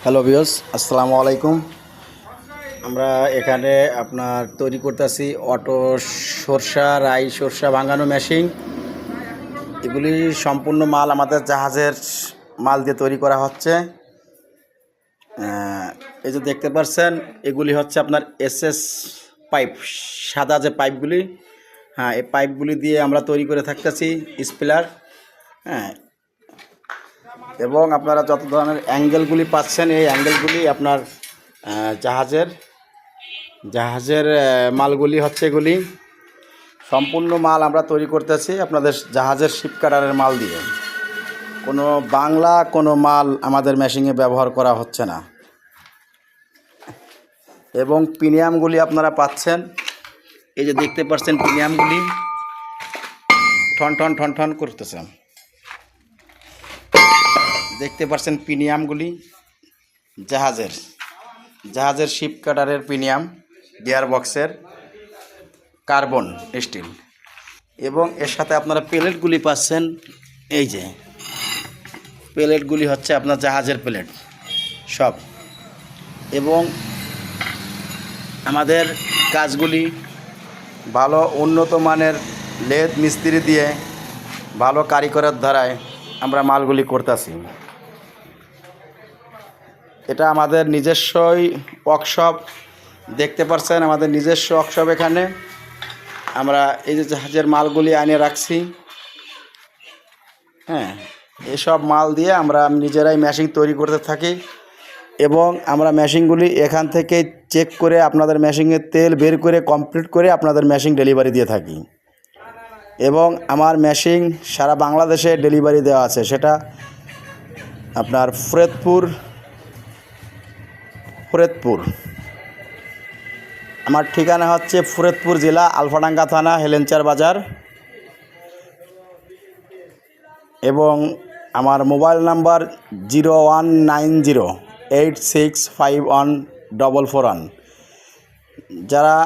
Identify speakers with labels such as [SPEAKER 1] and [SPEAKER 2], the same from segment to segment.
[SPEAKER 1] Hello viewers, আসসালামু আলাইকুম। আমরা এখানে আপনার তৈরি করতেছি অটো সরষা রাই সরষা ভাঙানো মেশিন। এগুলি সম্পূর্ণ মাল আমাদের জাহাজের মাল দিয়ে তৈরি করা হচ্ছে। এই যে দেখতে পাচ্ছেন, এগুলি হচ্ছে আপনার এসএস পাইপ, সাদা যে পাইপগুলি, এই পাইপগুলি দিয়ে আমরা তৈরি করে থাকতেছি স্পিলার। এবং আপনারা যত ধরনের অ্যাঙ্গেলগুলি পাচ্ছেন, এই অ্যাঙ্গেলগুলি আপনার জাহাজের মালগুলি হচ্ছে। এগুলি সম্পূর্ণ মাল আমরা তৈরি করতেছি আপনাদের জাহাজের শিপ কাটারের মাল দিয়ে। কোনো বাংলা কোনো মাল আমাদের মেশিনে ব্যবহার করা হচ্ছে না। এবং প্রিমিয়ামগুলি আপনারা পাচ্ছেন, এই যে দেখতে পাচ্ছেন প্রিমিয়ামগুলি ঠন ঠন ঠন ঠন করতেছে। দেখতে পাচ্ছেন প্রিমিয়ামগুলি জাহাজের শিপ কাটারের প্রিমিয়াম গিয়ার বক্সের কার্বন স্টিল। এবং এর সাথে আপনারা প্লেটগুলি পাচ্ছেন। এই যে প্লেটগুলি হচ্ছে আপনার জাহাজের প্লেট সব। এবং আমাদের কাজগুলি ভালো উন্নত মানের লেদ মিস্ত্রি দিয়ে ভালো কারিগরের দ্বারায় আমরা মালগুলি করতেছি। এটা আমাদের নিজস্বই ওয়ার্কশপ। দেখতে পাচ্ছেন আমাদের নিজস্ব ওয়ার্কশপ। এখানে আমরা এই যে জাহাজের মালগুলি আনিয়ে রাখছি। এসব মাল দিয়ে আমরা নিজেরাই মেশিন তৈরি করতে থাকি। এবং আমরা মেশিনগুলি এখান থেকে চেক করে আপনাদের মেশিনের তেল বের করে কমপ্লিট করে আপনাদের মেশিন ডেলিভারি দিয়ে থাকি। এবং আমার মেশিন সারা বাংলাদেশে ডেলিভারি দেওয়া আছে। সেটা আপনার ফরিদপুর আমার ঠিকানা হচ্ছে ফরিদপুর জেলা আলফাডাঙ্গা থানা হেলেঞ্চার বাজার। এবং আমার মোবাইল নাম্বার 019086514441। যারা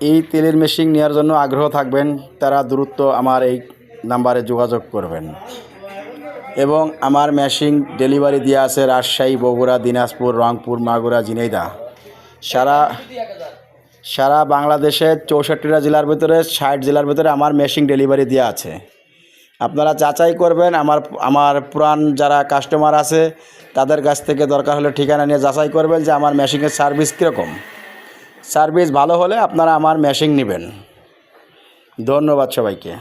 [SPEAKER 1] এই তেলের মেশিন নেওয়ার জন্য আগ্রহ থাকবেন তারা দ্রুত আমার এই নাম্বারে যোগাযোগ করবেন। এবং আমার মেশিন ডেলিভারি দেওয়া আছে রাজশাহী, বগুড়া, দিনাজপুর, রংপুর, মাগুরা, ঝিনাইদহ। সারা বাংলাদেশে 64টা জেলার ভিতরে 60 জেলার ভিতরে আমার মেশিন ডেলিভারি দেওয়া আছে। আপনারা যাচাই করবেন। আমার পুরান যারা কাস্টমার আছে তাদের কাছ থেকে দরকার হলে ঠিকানা নিয়ে যাচাই করবেন যে আমার মেশিনের সার্ভিস কীরকম। সার্ভিস ভালো হলে আপনারা আমার মেশিন নেবেন। ধন্যবাদ সবাইকে।